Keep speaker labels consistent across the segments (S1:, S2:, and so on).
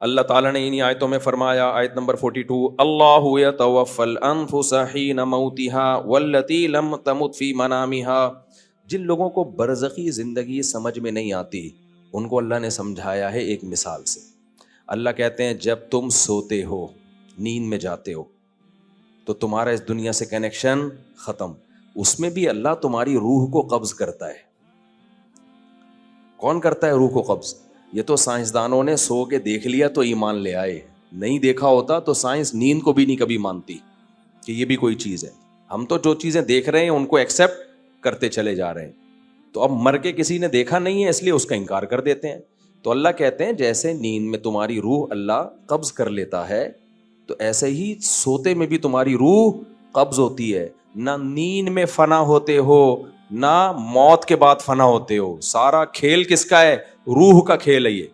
S1: اللہ تعالیٰ نے انہی آیتوں میں فرمایا، آیت نمبر 42، اللہ یتوفی الانفس حین موتها واللتی لم تمت فی منامها۔ جن لوگوں کو برزخی زندگی سمجھ میں نہیں آتی ان کو اللہ نے سمجھایا ہے ایک مثال سے۔ اللہ کہتے ہیں جب تم سوتے ہو، نیند میں جاتے ہو، تو تمہارا اس دنیا سے کنیکشن ختم، اس میں بھی اللہ تمہاری روح کو قبض کرتا ہے۔ کون کرتا ہے روح کو قبض؟ یہ تو سائنسدانوں نے سو کے دیکھ لیا تو ایمان لے آئے، نہیں دیکھا ہوتا تو سائنس نیند کو بھی نہیں کبھی مانتی کہ یہ بھی کوئی چیز ہے۔ ہم تو جو چیزیں دیکھ رہے ہیں ان کو ایکسیپٹ کرتے چلے جا رہے ہیں، تو اب مر کے کسی نے دیکھا نہیں ہے اس لیے اس کا انکار کر دیتے ہیں۔ تو اللہ کہتے ہیں جیسے نیند میں تمہاری روح اللہ قبض کر لیتا ہے، تو ایسے ہی سوتے میں بھی تمہاری روح قبض ہوتی ہے۔ نہ نیند میں فنا ہوتے ہو نہ موت کے بعد فنا ہوتے ہو، سارا کھیل کس کا ہے؟ روح کا کھیل ہے یہ۔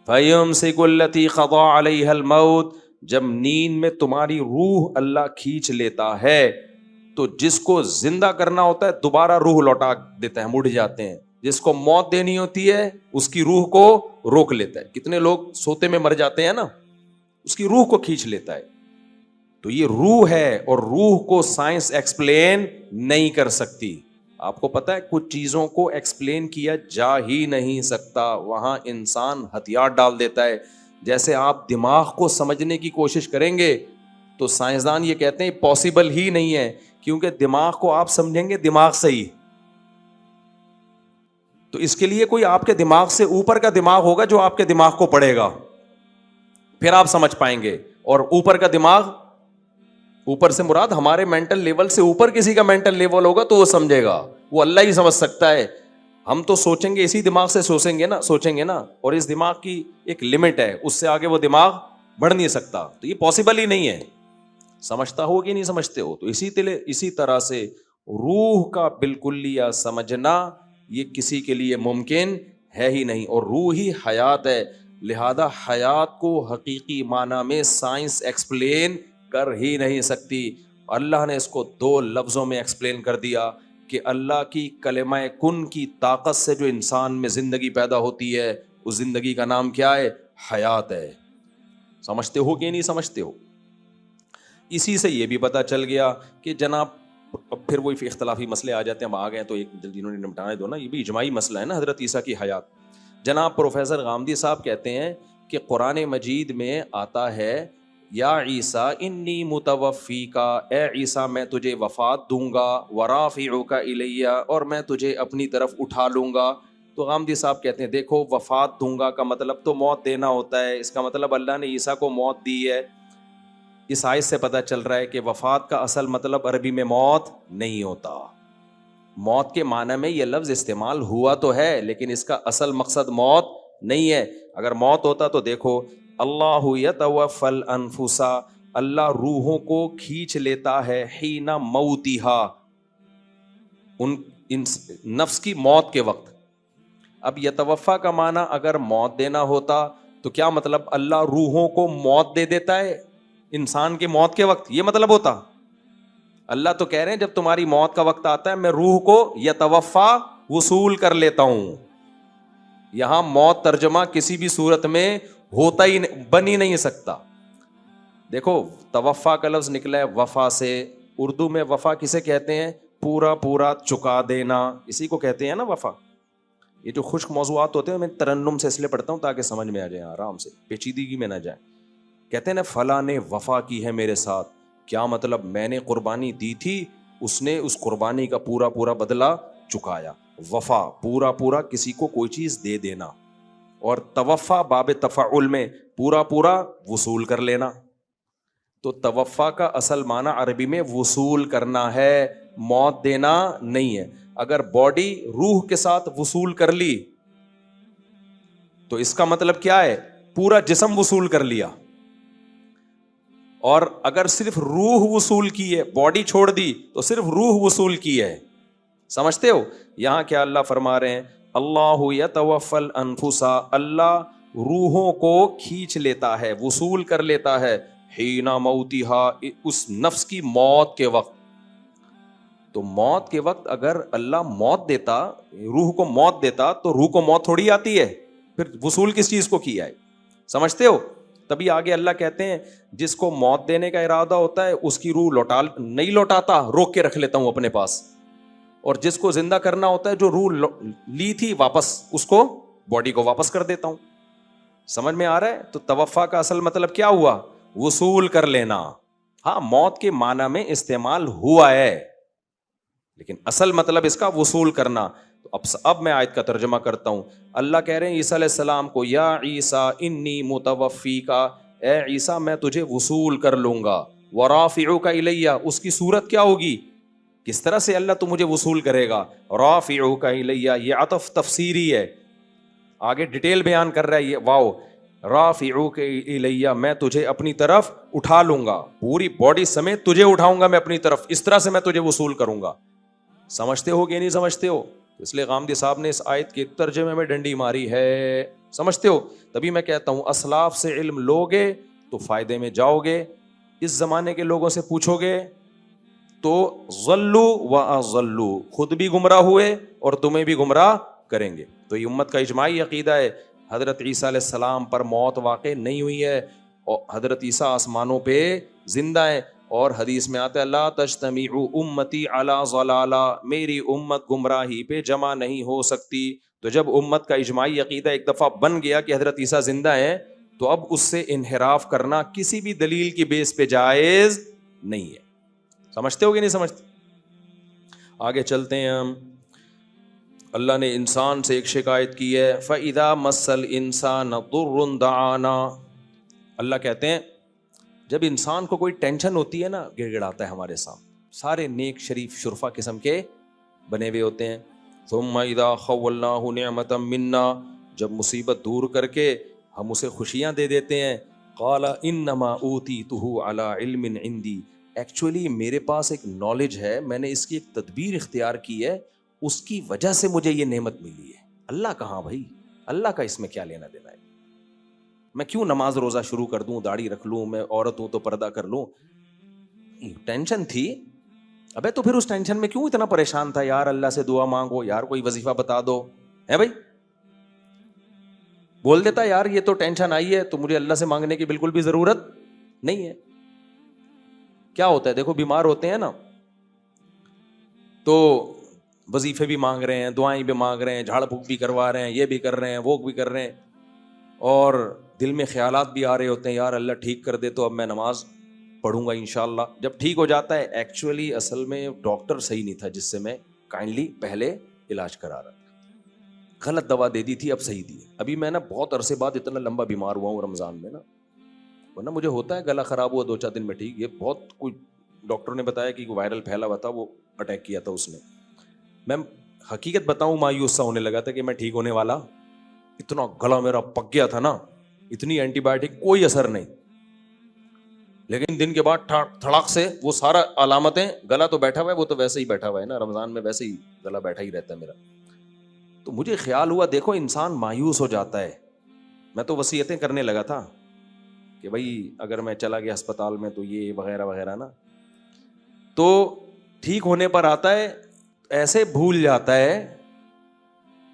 S1: فَيُمْسِكُ الَّتِي قَضَىٰ عَلَيْهَا الْمَوْتِ، جب نیند میں تمہاری روح اللہ کھینچ لیتا ہے تو جس کو زندہ کرنا ہوتا ہے دوبارہ روح لوٹا دیتا ہے، مڑ جاتے ہیں۔ جس کو موت دینی ہوتی ہے اس کی روح کو روک لیتا ہے۔ کتنے لوگ سوتے میں مر جاتے ہیں نا، اس کی روح کو کھینچ لیتا ہے۔ تو یہ روح ہے اور روح کو سائنس ایکسپلین نہیں کر سکتی۔ آپ کو پتا ہے کچھ چیزوں کو ایکسپلین کیا جا ہی نہیں سکتا، وہاں انسان ہتھیار ڈال دیتا ہے۔ جیسے آپ دماغ کو سمجھنے کی کوشش کریں گے تو سائنسدان یہ کہتے ہیں پاسبل ہی نہیں ہے، کیونکہ دماغ کو آپ سمجھیں گے دماغ سے ہی، تو اس کے لیے کوئی آپ کے دماغ سے اوپر کا دماغ ہوگا جو آپ کے دماغ کو پڑھے گا، پھر آپ سمجھ پائیں گے۔ اور اوپر کا دماغ، اوپر سے مراد ہمارے مینٹل لیول سے اوپر کسی کا مینٹل لیول ہوگا تو وہ سمجھے گا، وہ اللہ ہی سمجھ سکتا ہے۔ ہم تو سوچیں گے اسی دماغ سے سوچیں گے نا، اور اس دماغ کی ایک لمٹ ہے، اس سے آگے وہ دماغ بڑھ نہیں سکتا، تو یہ پاسبل ہی نہیں ہے۔ سمجھتا ہو کہ نہیں سمجھتے ہو؟ تو اسی طرح سے روح کا بالکلیہ سمجھنا یہ کسی کے لیے ممکن ہے ہی نہیں، اور روح ہی حیات ہے، لہذا حیات کو حقیقی معنی میں سائنس ایکسپلین کر ہی نہیں سکتی۔ اللہ نے اس کو دو لفظوں میں ایکسپلین کر دیا کہ اللہ کی کلمہ کن کی طاقت سے جو انسان میں زندگی پیدا ہوتی ہے اس زندگی کا نام کیا ہے؟ حیات ہے۔ سمجھتے ہو کہ نہیں سمجھتے ہو؟ اسی سے یہ بھی پتہ چل گیا کہ جناب، اب پھر وہی اختلافی مسئلے آ جاتے ہیں، ہم آ گئے تو ایک جنہوں نے نمٹانے دو نا، یہ بھی اجماعی مسئلہ ہے نا، حضرت عیسیٰ کی حیات۔ جناب پروفیسر غامدی صاحب کہتے ہیں کہ قرآن مجید میں آتا ہے یا عیسیٰ انی متوفیکا، اے عیسیٰ میں تجھے وفات دوں گا، ورافعک الیہ، اور میں تجھے اپنی طرف اٹھا لوں گا۔ تو غامدی صاحب کہتے ہیں دیکھو، وفات دوں گا کا مطلب تو موت دینا ہوتا ہے، اس کا مطلب اللہ نے عیسیٰ کو موت دی ہے۔ اس آیت سے پتہ چل رہا ہے کہ وفات کا اصل مطلب عربی میں موت نہیں ہوتا۔ موت کے معنی میں یہ لفظ استعمال ہوا تو ہے لیکن اس کا اصل مقصد موت نہیں ہے۔ اگر موت ہوتا تو دیکھو، اللہ یتوفی الانفس، اللہ روحوں کو کھینچ لیتا ہے، حین موتہا، ان نفس کی موت کے وقت۔ اب یتوفا کا معنی اگر موت دینا ہوتا تو کیا مطلب اللہ روحوں کو موت دے دیتا ہے انسان کے موت کے وقت؟ یہ مطلب ہوتا؟ اللہ تو کہہ رہے ہیں جب تمہاری موت کا وقت آتا ہے میں روح کو یتوفا وصول کر لیتا ہوں۔ یہاں موت ترجمہ کسی بھی صورت میں ہوتا ہی بن ہی نہیں سکتا۔ دیکھو توفا کا لفظ نکلا ہے وفا سے، اردو میں وفا کسے کہتے ہیں؟ پورا پورا چکا دینا، اسی کو کہتے ہیں نا وفا۔ یہ جو خشک موضوعات ہوتے ہیں میں ترنم سے اس لیے پڑھتا ہوں تاکہ سمجھ میں آ جائے، آرام سے، پیچیدگی میں نہ جائے۔ کہتے ہیں نا فلاں نے وفا کی ہے میرے ساتھ، کیا مطلب؟ میں نے قربانی دی تھی، اس نے اس قربانی کا پورا پورا بدلہ چکایا۔ وفا پورا پورا کسی کو کوئی چیز دے دینا، اور توفا باب تفعل میں پورا پورا وصول کر لینا۔ تو توفا کا اصل معنی عربی میں وصول کرنا ہے، موت دینا نہیں ہے۔ اگر باڈی روح کے ساتھ وصول کر لی تو اس کا مطلب کیا ہے؟ پورا جسم وصول کر لیا۔ اور اگر صرف روح وصول کی ہے، باڈی چھوڑ دی، تو صرف روح وصول کی ہے۔ سمجھتے ہو؟ یہاں کیا اللہ فرما رہے ہیں؟ اللہ یتوفی الانفس، اللہ روحوں کو کھینچ لیتا ہے، وصول کر لیتا ہے، حین موتہا، اس نفس کی موت کے وقت۔ تو موت کے وقت اگر اللہ موت دیتا، روح کو موت دیتا، تو روح کو موت تھوڑی آتی ہے، پھر وصول کس چیز کو کیا ہے؟ سمجھتے ہو؟ تبھی آگے اللہ کہتے ہیں جس کو موت دینے کا ارادہ ہوتا ہے اس کی روح نہیں لوٹاتا، روک کے رکھ لیتا ہوں اپنے پاس، اور جس کو زندہ کرنا ہوتا ہے جو روح لی تھی واپس، اس کو باڈی کو واپس کر دیتا ہوں. سمجھ میں آ رہا ہے؟ تو توفا کا اصل مطلب کیا ہوا؟ وصول کر لینا. ہاں موت کے معنی میں استعمال ہوا ہے لیکن اصل مطلب اس کا وصول کرنا. تو اب میں آیت کا ترجمہ کرتا ہوں. اللہ کہہ رہے ہیں عیسیٰ علیہ السلام کو، یا عیسیٰ انی متوفیکا، اے عیسیٰ میں تجھے وصول کر لوں گا. ورافعوک الیہ، اس کی صورت کیا ہوگی؟ کس طرح سے اللہ تو مجھے وصول کرے گا؟ رافعوک الیہ، یہ عطف تفسیری ہے، آگے ڈیٹیل بیان کر رہا ہے یہ. واو، رافعوک الیہ، میں تجھے اپنی طرف اٹھا لوں گا، پوری باڈی سمیت تجھے اٹھاؤں گا میں اپنی طرف، اس طرح سے میں تجھے وصول کروں گا. سمجھتے ہو کہ نہیں سمجھتے ہو؟ اس لیے غامدی صاحب نے اس آیت کے ترجمے میں ڈنڈی ماری ہے. سمجھتے ہو؟ تبھی میں کہتا ہوں اسلاف سے علم لوگے تو فائدے میں جاؤ گے، اس زمانے کے لوگوں سے پوچھو گے تو ضلوا واضلوا، خود بھی گمراہ ہوئے اور تمہیں بھی گمراہ کریں گے. تو یہ امت کا اجماعی عقیدہ ہے. حضرت عیسیٰ علیہ السلام پر موت واقع نہیں ہوئی ہے اور حضرت عیسیٰ آسمانوں پہ زندہ ہیں، اور حدیث میں آتا ہے لا تجتمع امتی علی ضلالہ، میری امت گمراہی پہ جمع نہیں ہو سکتی. تو جب امت کا اجماعی عقیدہ ایک دفعہ بن گیا کہ حضرت عیسیٰ زندہ ہیں تو اب اس سے انحراف کرنا کسی بھی دلیل کی بیس پہ جائز نہیں ہے. سمجھتے ہو کہ نہیں سمجھتے؟ آگے چلتے ہیں ہم. اللہ نے انسان سے ایک شکایت کی ہے، فَإِذَا مَسَّ الْإِنسَانَ ضُرٌّ دَعَانَا. اللہ کہتے ہیں جب انسان کو کوئی ٹینشن ہوتی ہے نا، گڑ گڑاتا ہے ہمارے سامنے. سارے نیک شریف شرفا قسم کے بنے ہوئے ہوتے ہیں. ثُمَّ إِذَا خَوَّلْنَاهُ نِعْمَةً مِنَّا، جب مصیبت دور کر کے ہم اسے خوشیاں دے دیتے ہیں. قَالَ إِنَّمَا أُوتِيتُهُ عَلَىٰ عِلْمٍ عِندِي، ایکچولی میرے پاس ایک نالج ہے، میں نے اس کی ایک تدبیر اختیار کی ہے، اس کی وجہ سے مجھے یہ نعمت ملی ہے. اللہ کہاں بھائی؟ اللہ کا اس میں کیا لینا دینا ہے؟ میں کیوں نماز روزہ شروع کر دوں، داڑھی رکھ لوں، میں عورت ہوں تو پردہ کر لوں؟ ٹینشن تھی. ابے تو پھر اس ٹینشن میں کیوں اتنا پریشان تھا؟ یار اللہ سے دعا مانگو، یار کوئی وظیفہ بتا دو، ہے بھائی؟ بول دیتا یار یہ تو ٹینشن آئی ہے تو مجھے اللہ سے مانگنے کی بالکل بھی ضرورت نہیں ہے. کیا ہوتا ہے دیکھو، بیمار ہوتے ہیں نا تو وظیفے بھی مانگ رہے ہیں، دعائیں بھی مانگ رہے ہیں، جھاڑ پھونک بھی کروا رہے ہیں، یہ بھی کر رہے ہیں، وہ بھی کر رہے ہیں، اور دل میں خیالات بھی آ رہے ہوتے ہیں یار اللہ ٹھیک کر دے تو اب میں نماز پڑھوں گا انشاءاللہ. جب ٹھیک ہو جاتا ہے ایکچولی اصل میں ڈاکٹر صحیح نہیں تھا جس سے میں کائنڈلی پہلے علاج کرا رہا تھا، غلط دوا دے دی تھی، اب صحیح دی. ابھی میں نا بہت عرصے بعد اتنا لمبا بیمار ہوا ہوں رمضان میں نا، ورنہ مجھے ہوتا ہے گلا خراب ہوا 2-4 دن میں ٹھیک. یہ بہت کوئی ڈاکٹر نے بتایا کہ وائرل پھیلا ہوا تھا، وہ اٹیک کیا تھا اس نے. میں حقیقت بتاؤں مایوس سا ہونے لگا تھا کہ میں ٹھیک ہونے والا، اتنا گلا میرا پک گیا تھا نا، اتنی اینٹی بایوٹک کوئی اثر نہیں. لیکن دن کے بعد تھڑاک سے وہ سارا علامتیں، گلا تو بیٹھا ہوا ہے، وہ تو ویسے ہی بیٹھا ہوا ہے نا، رمضان میں ویسے ہی گلا بیٹھا ہی رہتا ہے میرا. تو مجھے خیال ہوا دیکھو انسان مایوس ہو جاتا ہے. میں تو وصیتیں کرنے لگا تھا کہ بھائی اگر میں چلا گیا ہسپتال میں تو یہ وغیرہ وغیرہ نا. تو ٹھیک ہونے پر آتا ہے ایسے بھول جاتا ہے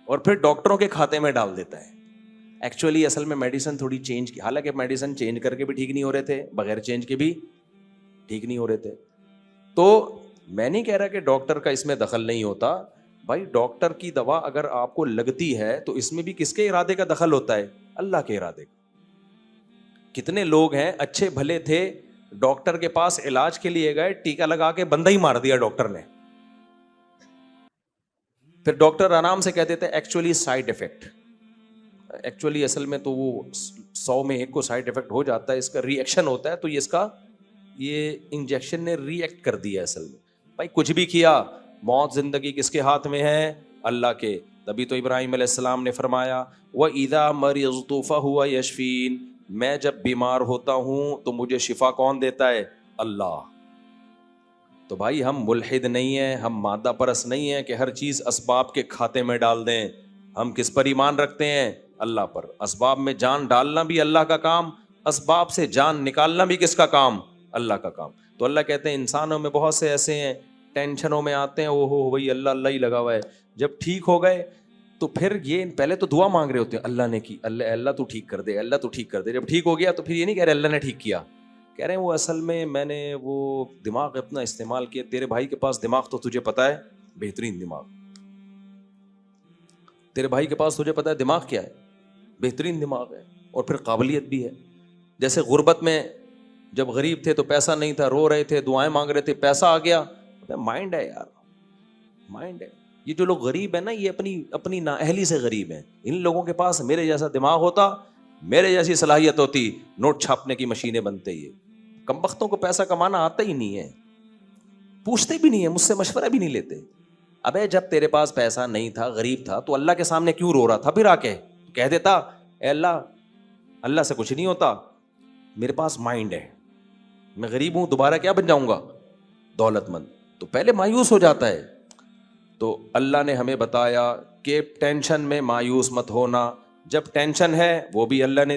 S1: اور پھر ڈاکٹروں کے کھاتے میں ڈال دیتا ہے. ایکچولی اصل میں میڈیسن تھوڑی چینج کی، حالانکہ میڈیسن چینج کر کے بھی ٹھیک نہیں ہو رہے تھے، بغیر چینج کے بھی ٹھیک نہیں ہو رہے تھے. تو میں نہیں کہہ رہا کہ ڈاکٹر کا اس میں دخل نہیں ہوتا بھائی، ڈاکٹر کی دوا اگر آپ کو لگتی ہے تو اس میں بھی کس کے ارادے کا دخل ہوتا ہے؟ اللہ کے ارادے کا. کتنے لوگ ہیں اچھے بھلے تھے، ڈاکٹر کے پاس علاج کے لیے گئے، ٹیکا لگا کے بندہ ہی مار دیا ڈاکٹر نے. پھر ڈاکٹر آرام سے کہتے تھے ایکچولی سائیڈ افیکٹ. ایکچولی اصل میں تو وہ 100 میں 1 کو سائیڈ افیکٹ ہو جاتا ہے، اس کا ری ایکشن ہوتا ہے. تو یہ انجیکشن نے ری ایکٹ کر دیا اصل میں. بھائی کچھ بھی کیا، موت زندگی کس کے ہاتھ میں ہے؟ اللہ کے. تبھی تو ابراہیم علیہ السلام نے فرمایا وَإِذَا مَرِضْتُ فَهُوَ يَشْفِينِ، میں جب بیمار ہوتا ہوں تو مجھے شفا کون دیتا ہے؟ اللہ. تو بھائی ہم ملحد نہیں ہیں، ہم مادہ پرست نہیں ہیں کہ ہر چیز اسباب کے کھاتے میں ڈال دیں. ہم کس پر ایمان رکھتے ہیں؟ اللہ پر. اسباب میں جان ڈالنا بھی اللہ کا کام، اسباب سے جان نکالنا بھی کس کا کام؟ اللہ کا کام. تو اللہ کہتے ہیں انسانوں میں بہت سے ایسے ہیں ٹینشنوں میں آتے ہیں، اوہ بھائی اللہ اللہ ہی لگا ہوا ہے. جب ٹھیک ہو گئے تو پھر یہ پہلے تو دعا مانگ رہے ہوتے ہیں اللہ نے کی، اللہ تو ٹھیک کر دے، اللہ تو ٹھیک کر دے. جب ٹھیک ہو گیا تو پھر یہ نہیں کہہ رہے اللہ نے ٹھیک کیا، کہہ رہے ہیں وہ اصل میں نے وہ دماغ اپنا استعمال کیا. تیرے بھائی کے پاس دماغ تو تجھے پتا ہے بہترین دماغ، تیرے بھائی کے پاس تجھے پتا ہے دماغ کیا ہے، بہترین دماغ ہے، اور پھر قابلیت بھی ہے. جیسے غربت میں جب غریب تھے تو پیسہ نہیں تھا، رو رہے تھے، دعائیں مانگ رہے تھے، پیسہ آ گیا. مائنڈ ہے یار، مائنڈ ہے. یہ جو لوگ غریب ہیں نا، یہ اپنی نااہلی سے غریب ہیں. ان لوگوں کے پاس میرے جیسا دماغ ہوتا، میرے جیسی صلاحیت ہوتی، نوٹ چھاپنے کی مشینیں بنتے. یہ کمبختوں کو پیسہ کمانا آتا ہی نہیں ہے، پوچھتے بھی نہیں ہے، مجھ سے مشورہ بھی نہیں لیتے. ابے جب تیرے پاس پیسہ نہیں تھا، غریب تھا، تو اللہ کے سامنے کیوں رو رہا تھا؟ پھر آ کے کہہ دیتا اے اللہ سے کچھ نہیں ہوتا، میرے پاس مائنڈ ہے، میں غریب ہوں، دوبارہ کیا بن جاؤں گا؟ دولت مند. تو پہلے مایوس ہو جاتا ہے. تو اللہ نے ہمیں بتایا کہ ٹینشن میں مایوس مت ہونا. جب ٹینشن ہے وہ بھی اللہ نے